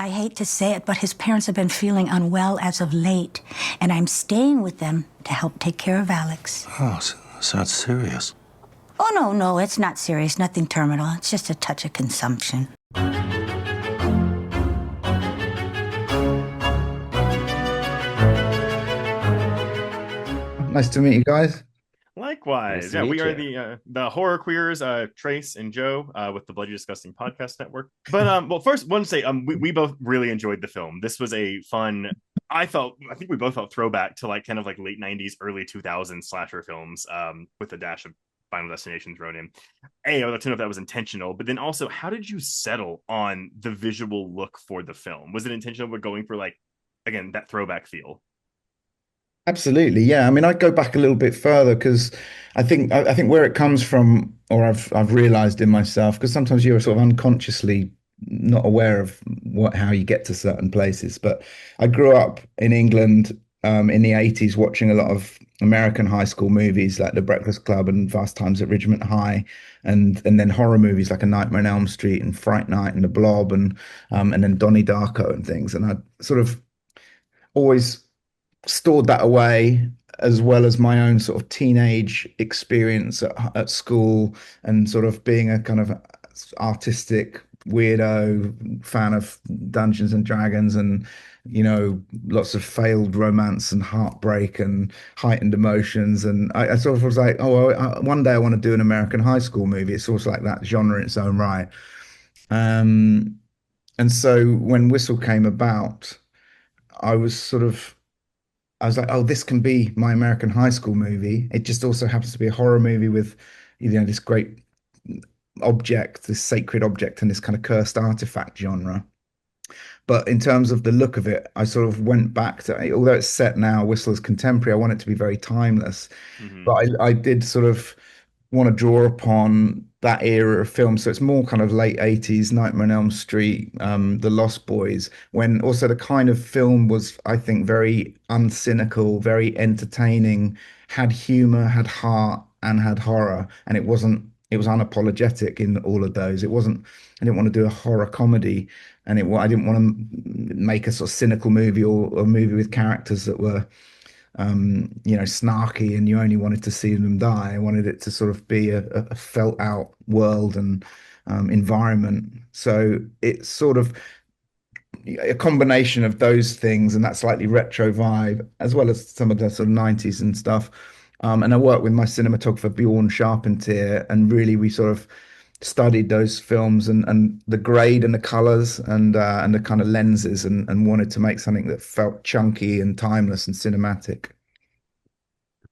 I hate to say it, but his parents have been feeling unwell as of late, and I'm staying with them to help take care of Alex. Oh, so it's serious. Oh, no, it's not serious. Nothing terminal. It's just a touch of consumption. Nice to meet you guys. Likewise. Nice to Yeah, we meet are you. the horror queers, Trace and Joe, with the Bloody Disgusting Podcast Network. But well, first, one to say, we both really enjoyed the film. This was a fun. I think we both felt throwback to like kind of like late '90s, early 2000s slasher films, with a dash of Final Destination thrown in. I would like to know if that was intentional, but then also, how did you settle on the visual look for the film? Was it intentional with going for like, again, that throwback feel? Absolutely, yeah. I mean, I'd go back a little bit further because I think where it comes from, or I've realized in myself, because sometimes you're sort of unconsciously not aware of how you get to certain places. But I grew up in England in the 80s watching a lot of American high school movies like The Breakfast Club and Fast Times at Ridgemont High, and then horror movies like A Nightmare on Elm Street and Fright Night and The Blob and then Donnie Darko and things. And I sort of always stored that away, as well as my own sort of teenage experience at school and sort of being a kind of artistic weirdo fan of Dungeons and Dragons and lots of failed romance and heartbreak and heightened emotions. And I sort of was like, oh, one day I want to do an American high school movie. It's sort of like that genre in its own right. um and so when Whistle came about, I was sort of I was like, oh, this can be my American high school movie. It just also happens to be a horror movie with, this great object, this sacred object, and this kind of cursed artifact genre. But in terms of the look of it, I sort of went back to, although it's set now, Whistler's contemporary, I want it to be very timeless. Mm-hmm. But I did sort of want to draw upon that era of film. So it's more kind of late 80s, Nightmare on Elm Street, The Lost Boys, when also the kind of film was, I think, very uncynical, very entertaining, had humor, had heart, and had horror. And it was unapologetic in all of those. I didn't want to do a horror comedy. I didn't want to make a sort of cynical movie or a movie with characters that were snarky and you only wanted to see them die. I wanted it to sort of be a felt out world and environment. So it's sort of a combination of those things and that slightly retro vibe, as well as some of the sort of 90s and stuff. And I worked with my cinematographer Bjorn Charpentier, and really we sort of studied those films and the grade and the colors and the kind of lenses and wanted to make something that felt chunky and timeless and cinematic.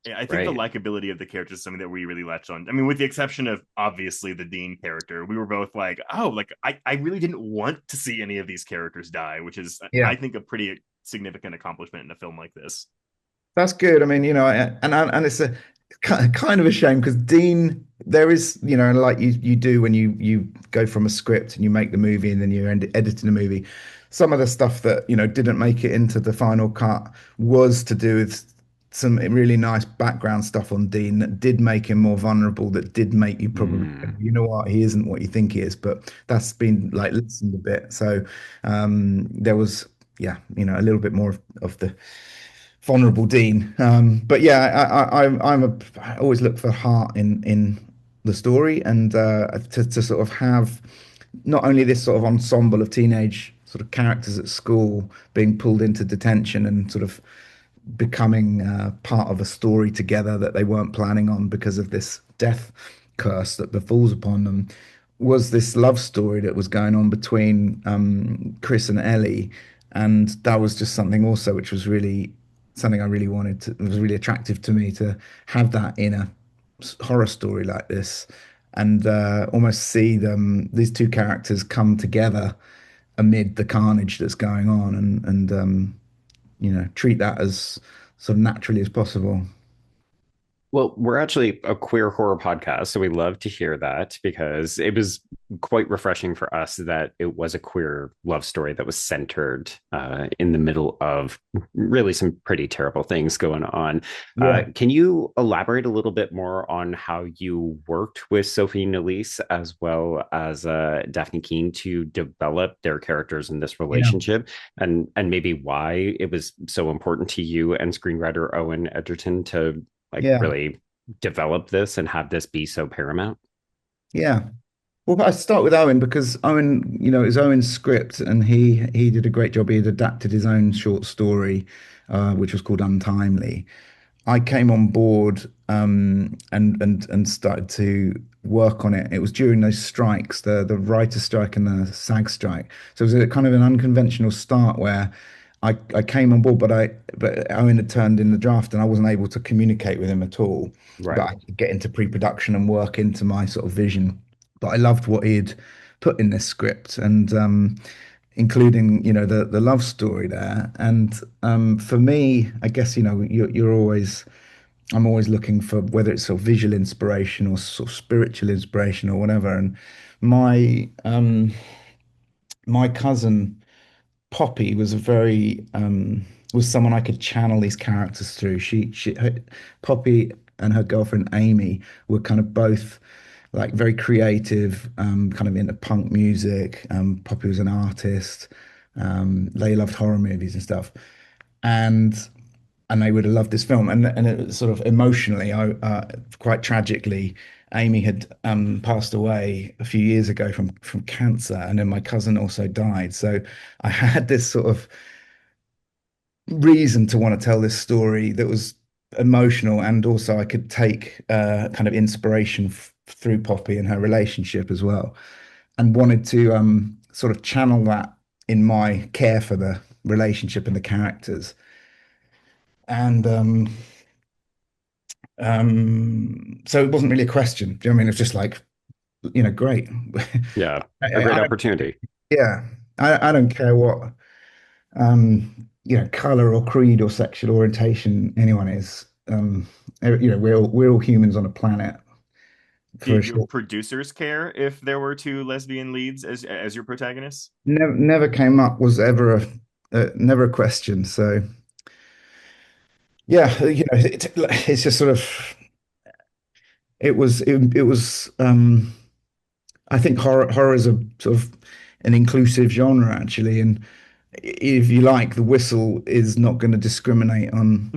Yeah, I think Right. the likability of the characters is something that we really latched on. I mean, with the exception of obviously the Dean character, we were both like, oh, like I really didn't want to see any of these characters die, which is, Yeah. I think, a pretty significant accomplishment in a film like this. That's good. I mean, and it's a kind of a shame because Dean, there is, like you do when you go from a script and you make the movie and then you're editing the movie. Some of the stuff that, didn't make it into the final cut was to do with some really nice background stuff on Dean that did make him more vulnerable, that did make you probably, you know what, he isn't what you think he is, but that's been like listened a bit. So there was, yeah, a little bit more of the vulnerable Dean. But yeah, I always look for heart in the story, and to sort of have not only this sort of ensemble of teenage sort of characters at school being pulled into detention and sort of becoming part of a story together that they weren't planning on because of this death curse that befalls upon them, was this love story that was going on between Chris and Ellie. And that was just something also which was really something I really wanted to, it was really attractive to me to have that in a horror story like this, and almost see these two characters come together amid the carnage that's going on, and treat that as sort of naturally as possible. Well, we're actually a queer horror podcast, so we love to hear that because it was quite refreshing for us that it was a queer love story that was centered in the middle of really some pretty terrible things going on. Yeah. Can you elaborate a little bit more on how you worked with Sophie Nélisse as well as Daphne Keane to develop their characters in this Yeah. relationship, and maybe why it was so important to you and screenwriter Owen Edgerton to like Yeah. really develop this and have this be so paramount? Yeah. Well, I start with Owen because Owen, it was Owen's script, and he did a great job. He had adapted his own short story, which was called Untimely. I came on board and started to work on it. It was during those strikes, the writer strike and the SAG strike. So it was a kind of an unconventional start where I came on board, but Owen had turned in the draft and I wasn't able to communicate with him at all. But Right. I could get into pre-production and work into my sort of vision. But I loved what he'd put in this script, and including the love story there. And for me, I guess you're always I'm always looking for whether it's sort of visual inspiration or sort of spiritual inspiration or whatever. And my my cousin Poppy was a very was someone I could channel these characters through. Poppy and her girlfriend Amy were kind of both like very creative, kind of into punk music. Poppy was an artist. They loved horror movies and stuff, and they would have loved this film. And it was sort of emotionally, quite tragically, Amy had passed away a few years ago from cancer, and then my cousin also died. So I had this sort of reason to want to tell this story that was emotional, and also I could take kind of inspiration through Poppy and her relationship as well, and wanted to sort of channel that in my care for the relationship and the characters. And so it wasn't really a question. Do you know what I mean? It was just like, great. Yeah. A great I don't, opportunity. yeah, I don't care what color or creed or sexual orientation anyone is. We're all humans on a planet for a Did your short. producers care if there were two lesbian leads as your protagonists? Never came up. Was ever never a question. So yeah, it's just sort of it was. I think horror is a sort of an inclusive genre actually, and if you like, the whistle is not going to discriminate on.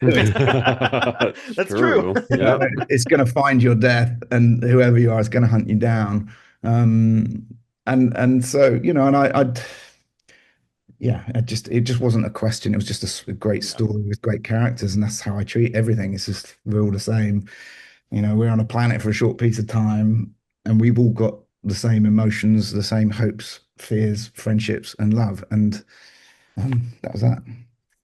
That's true. True. Yeah. It's going to find your death, and whoever you are is going to hunt you down. And so and yeah, it just wasn't a question. It was just a great Yeah. story with great characters, and that's how I treat everything. It's just we're all the same. We're on a planet for a short piece of time, and we've all got the same emotions, the same hopes, fears, friendships, and love. And that was that.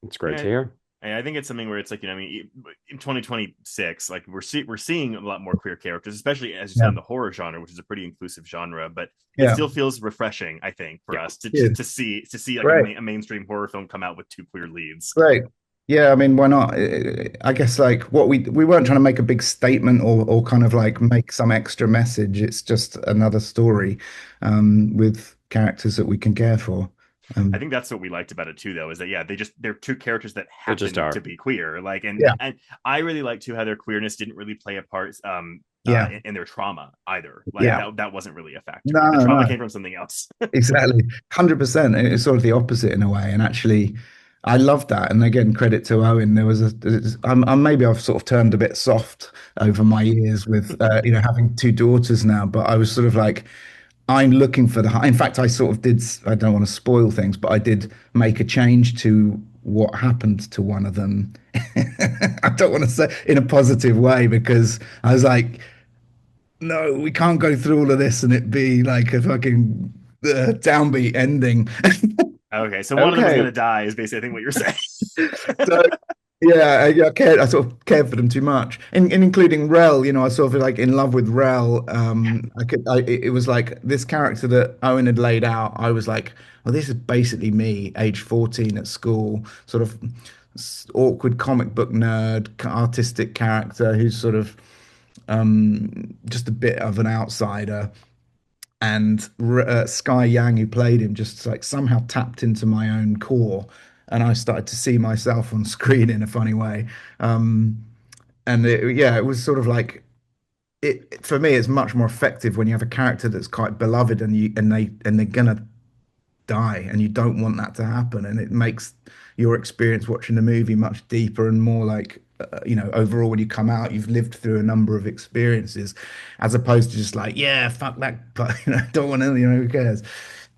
It's great to And hear. I think it's something where it's like, I mean, in 2026, like we're seeing a lot more queer characters, especially as you said Yeah, in the horror genre, which is a pretty inclusive genre. But it yeah, still feels refreshing, I think, for Yeah. us to yeah. see like Great, a mainstream horror film come out with two queer leads. great. Yeah, I mean, why not? I guess like what we weren't trying to make a big statement or kind of like make some extra message. It's just another story with characters that we can care for. I Um, think that's what we liked about it too, though, is that they're two characters that They just happen to are. be queer. Like, yeah, and I really like too how their queerness didn't really play a part yeah, in their trauma either. Like yeah. that wasn't really a factor. No, The trauma no. came from something else. Exactly. 100%. It's sort of the opposite in a way. And actually, I love that. And again, credit to Owen. Maybe I've sort of turned a bit soft over my years with, having two daughters now, but I was sort of like, I'm looking for in fact, I sort of did, I don't want to spoil things, but I did make a change to what happened to one of them. I don't want to say in a positive way because I was like, no, we can't go through all of this and it be like a fucking downbeat ending. Okay, so one of them is Okay. gonna die is basically I think what you're saying. So yeah, I sort of cared for them too much, and including Rel. I sort of like in love with Rel. It was like this character that Owen had laid out. I was like, well, this is basically me, age 14 at school, sort of awkward comic book nerd, artistic character who's sort of just a bit of an outsider. And Sky Yang, who played him, just like somehow tapped into my own core, and I started to see myself on screen in a funny way. Um, and yeah, it was sort of like it for me. It's much more effective when you have a character that's quite beloved and they're gonna die, and you don't want that to happen, and it makes your experience watching the movie much deeper and more like overall when you come out you've lived through a number of experiences as opposed to just like yeah fuck that but don't want to who cares.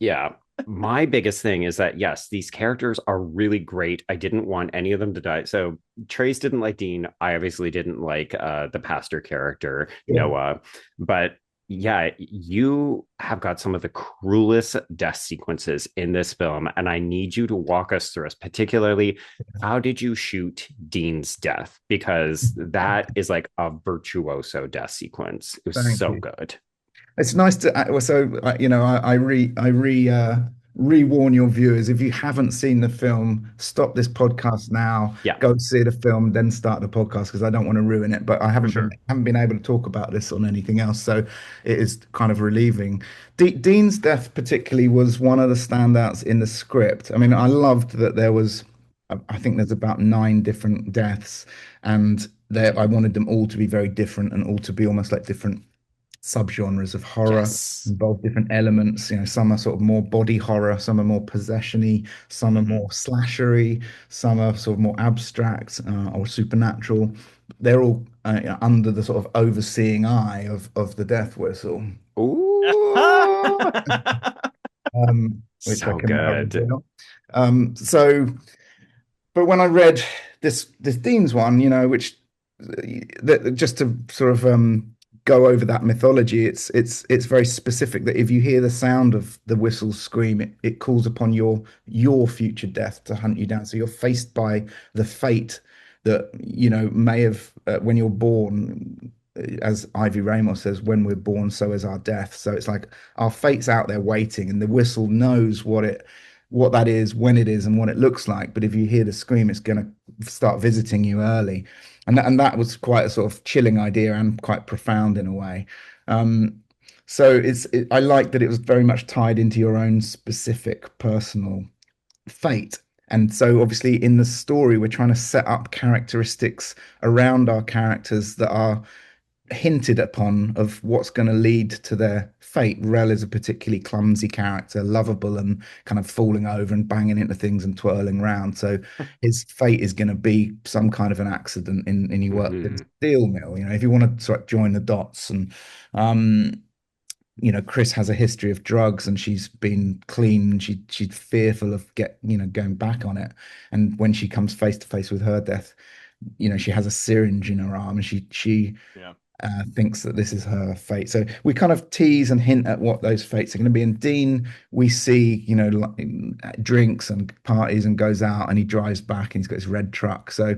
Yeah. My biggest thing is that yes, these characters are really great. I didn't want any of them to die. So Trace didn't like Dean. I obviously didn't like the pastor character, Yeah, Noah. But yeah, you have got some of the cruelest death sequences in this film, and I need you to walk us through us, particularly how did you shoot Dean's death? Because that is like a virtuoso death sequence. It was thank so you. good. It's nice to I re-warn your viewers if you haven't seen the film, stop this podcast now, Yeah, go see the film, then start the podcast because I don't want to ruin it. But I For haven't been able to talk about this on anything else, so it is kind of relieving. Dean's death particularly was one of the standouts in the script. I mean, I loved that there was, I think there's about 9 different deaths, and I wanted them all to be very different and all to be almost like different subgenres of horror, yes. involve different elements. Some are sort of more body horror, some are more possession-y, some are hmm more slashery, some are sort of more abstract or supernatural. They're all under the sort of overseeing eye of the death whistle, Ooh, which I so can now good. reveal. So but when I read this Dean's one, which that just to sort of go over that mythology, it's very specific that if you hear the sound of the whistle scream, it calls upon your future death to hunt you down. So you're faced by the fate that may have when you're born. As Ivy Ramos says, when we're born, so is our death. So it's like our fate's out there waiting, and the whistle knows what that is, when it is, and what it looks like. But if you hear the scream, it's going to start visiting you early, and that was quite a sort of chilling idea and quite profound in a way. Um, so I like that it was very much tied into your own specific personal fate. And so obviously in the story, we're trying to set up characteristics around our characters that are hinted upon of what's going to lead to their fate. Rel is a particularly clumsy character, lovable and kind of falling over and banging into things and twirling around. So his fate is going to be some kind of an accident in he works in a Mhm. steel mill. If you want to sort of join the dots and um Chris has a history of drugs and she's been clean and she's fearful of going back on it. And when she comes face to face with her death, she has a syringe in her arm and she Yeah. thinks that this is her fate. So we kind of tease and hint at what those fates are going to be. And Dean, we see, drinks and parties and goes out and he drives back and he's got his red truck. So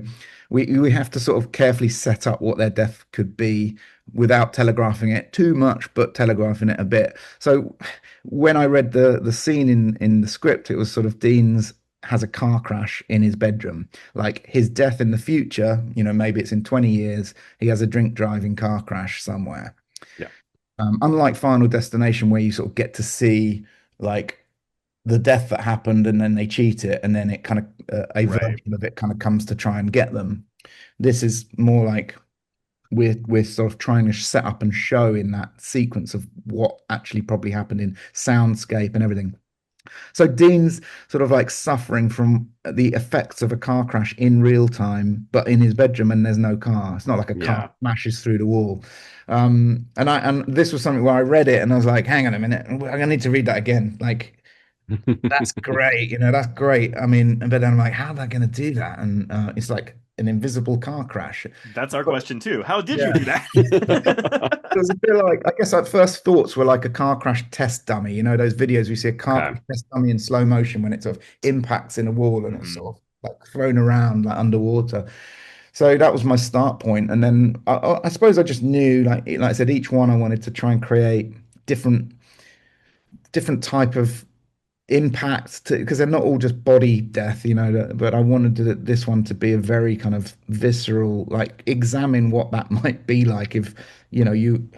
we have to sort of carefully set up what their death could be without telegraphing it too much, but telegraphing it a bit. So when I read the scene in the script, it was sort of Dean's has a car crash in his bedroom. Like his death in the future, maybe it's in 20 years, he has a drink driving car crash somewhere. Yeah. Unlike Final Destination, where you sort of get to see like the death that happened and then they cheat it and then it kind of a Right. version of it kind of comes to try and get them. This is more like we're sort of trying to set up and show in that sequence of what actually probably happened in soundscape and everything. So Dean's sort of like suffering from the effects of a car crash in real time, but in his bedroom and there's no car. It's not like a car Yeah. smashes through the wall. And this was something where I read it and I was like, hang on a minute, I need to read that again. Like that's great, that's great. I mean, but then I'm like, how am I going to do that? And it's like an invisible car crash. That's our But question too. How did you yeah. do that? It was a bit like, I guess our first thoughts were like a car crash test dummy. Those videos we see a car Okay. crash test dummy in slow motion when it sort of impacts in a wall and it's Mhm. sort of like thrown around like underwater. So that was my start point. And then I suppose I just knew, like I said, each one I wanted to try and create different type of impact to, because they're not all just body death, but I wanted this one to be a very kind of visceral, like examine what that might be like if, you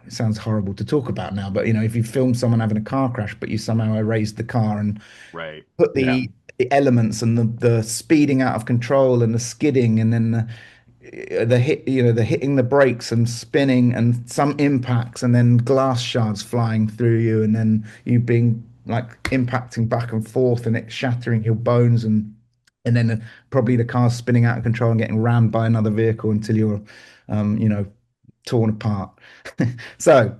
it sounds horrible to talk about now, but if you film someone having a car crash, but you somehow erased the car and Right. put Yeah. the elements and the speeding out of control and the skidding and then the hit, the hitting the brakes and spinning and some impacts and then glass shards flying through you and then you being like impacting back and forth and it shattering your bones and then probably the car spinning out of control and getting rammed by another vehicle until you're torn apart. So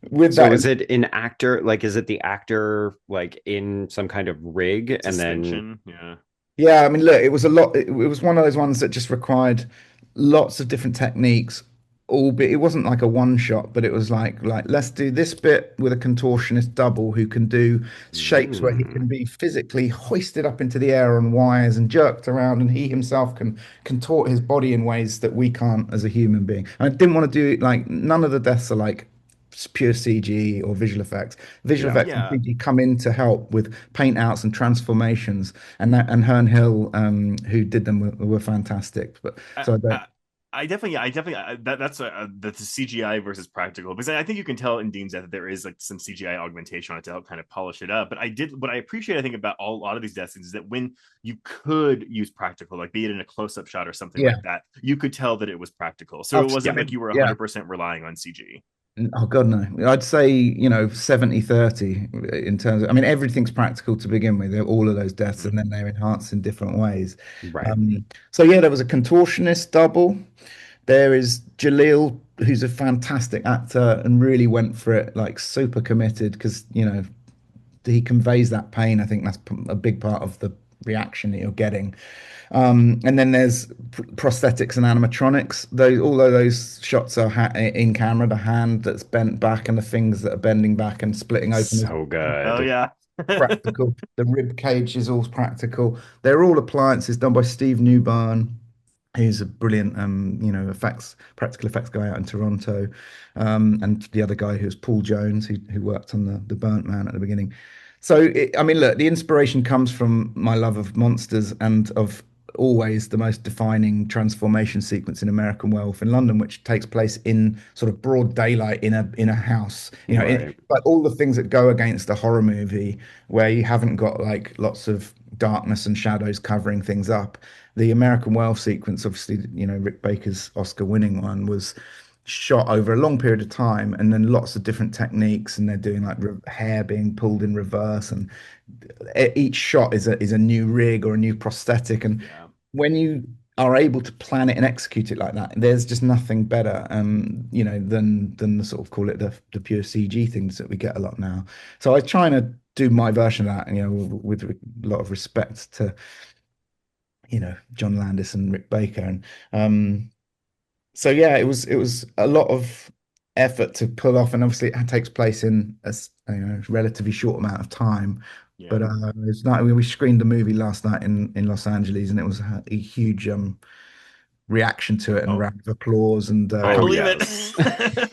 with So that, is it an actor? Like, is it the actor like in some kind of rig, and then Suspension. Yeah. yeah, I mean, look, it was a lot. It was one of those ones that just required lots of different techniques. Albeit it wasn't like a one shot, but it was like let's do this bit with a contortionist double who can do shapes where he mm, can be physically hoisted up into the air on wires and jerked around, and he himself can contort his body in ways that we can't as a human being. I didn't want to do like none of the deaths are like pure CG or visual effects. Visual yeah, effects and Yeah. CG come in to help with paint outs and transformations, and Herne Hill, who did them, were fantastic. But I, so I don't. I, I definitely, that's the CGI versus practical because I think you can tell in Dean's Death that there is like some CGI augmentation on it to help kind of polish it up. But what I appreciate, I think, about a lot of these death scenes is that when you could use practical, like be it in a close up shot or something Yeah. like that, you could tell that it was practical. So it I wasn't like mean, you were yeah. 100% relying on CG. Oh God, no. I'd say, 70-30 in terms of, I mean, everything's practical to begin with, all of those deaths, and then they're enhanced in different ways. right. So yeah, there was a contortionist double. There is Jaleel, who's a fantastic actor and really went for it, like super committed because, he conveys that pain. I think that's a big part of the reaction that you're getting. And then there's prosthetics and animatronics. Those, although those shots are in camera, the hand that's bent back and the fingers that are bending back and splitting open is So Oh good. yeah. practical. The rib cage is all practical. They're all appliances done by Steve Newbarn, who's a brilliant, practical effects guy out in Toronto, and the other guy who's Paul Jones, who worked on the Burnt Man at the beginning. So, I mean, look, the inspiration comes from my love of monsters and of always the most defining transformation sequence in American Werewolf in London, which takes place in sort of broad daylight in a house. Right. Like all the things that go against a horror movie, where you haven't got like lots of darkness and shadows covering things up. The American Werewolf sequence, obviously, Rick Baker's Oscar-winning one, was shot over a long period of time, and then lots of different techniques, and they're doing like hair being pulled in reverse, and each shot is a new rig or a new prosthetic, and Yeah. when you are able to plan it and execute it like that, there's just nothing better, than the sort of call it the pure CG things that we get a lot now. So I try to do my version of that, with a lot of respect to, John Landis and Rick Baker, and so yeah, it was a lot of effort to pull off, and obviously it takes place in a relatively short amount of time. Yeah. But it's not. We screened the movie last night in Los Angeles, and it was a huge reaction to it and a Oh, round of applause. And I Oh believe yes. it.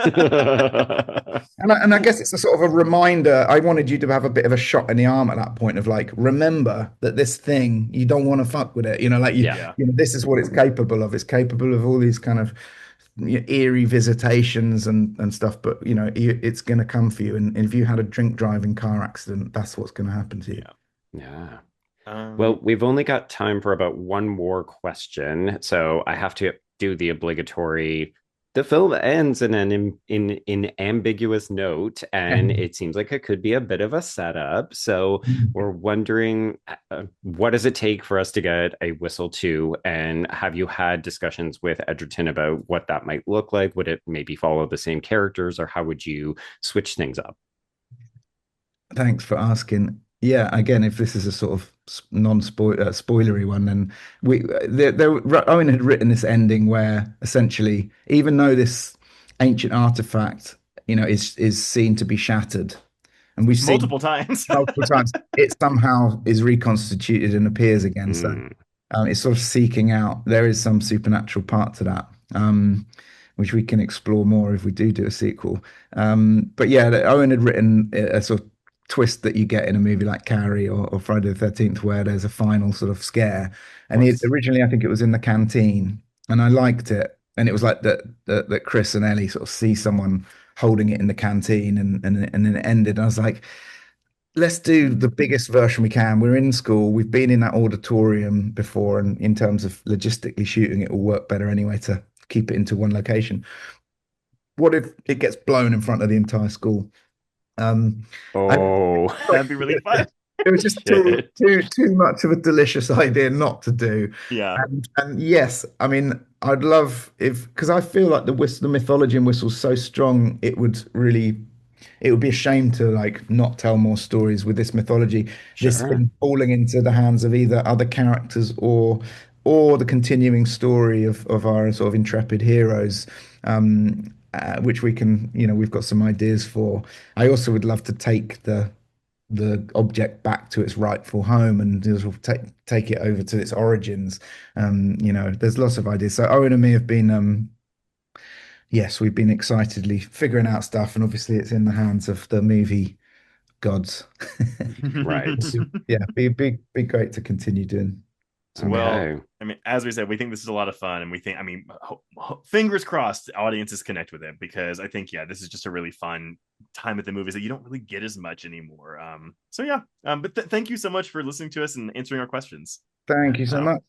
and I guess it's a sort of a reminder. I wanted you to have a bit of a shot in the arm at that point of like, remember that this thing you don't want to fuck with it. Like Yeah. Yeah. this is what it's capable of. It's capable of all these kind of eerie visitations and stuff, but it's going to come for you. And if you had a drink driving car accident, that's what's going to happen to you. Yeah. Yeah. Um, Well, we've only got time for about one more question, so I have to do the obligatory. The film ends in an ambiguous note, and it seems like it could be a bit of a setup. So we're wondering, what does it take for us to get a whistle two? And have you had discussions with Edgerton about what that might look like? Would it maybe follow the same characters, or how would you switch things up? Thanks for asking. Yeah, again, if this is a sort of spoilery one, then Owen had written this ending where essentially, even though this ancient artifact, is seen to be shattered, and we've seen multiple times. multiple times, it somehow is reconstituted and appears again. So Mm, it's sort of seeking out. There is some supernatural part to that, which we can explore more if we do a sequel. But yeah, Owen had written a sort of twist that you get in a movie like Carrie or Friday the 13th, where there's a final sort of scare. And originally, I think it was in the canteen, and I liked it. And it was like that Chris and Ellie sort of see someone holding it in the canteen, and then it ended. And I was like, let's do the biggest version we can. We're in school. We've been in that auditorium before, and in terms of logistically shooting, it will work better anyway to keep it into one location. What if it gets blown in front of the entire school? Oh, That'd be really fun. It was just too much of a delicious idea not to do. Yeah. And yes, I mean, I'd love if, because I feel like the mythology in Whistle's so strong, it would be a shame to like not tell more stories with this mythology. This sure. thing falling into the hands of either other characters or the continuing story of our sort of intrepid heroes. Which we can, we've got some ideas for. I also would love to take the object back to its rightful home and sort of take it over to its origins. There's lots of ideas. So Owen and me have been, yes, we've been excitedly figuring out stuff, and obviously it's in the hands of the movie gods. Right. Yeah, be great to continue doing. Well, I mean, as we said, we think this is a lot of fun, and we think, I mean, fingers crossed, audiences connect with it, because I think, this is just a really fun time at the movies that you don't really get as much anymore. So yeah, but thank you so much for listening to us and answering our questions. Thank you so much.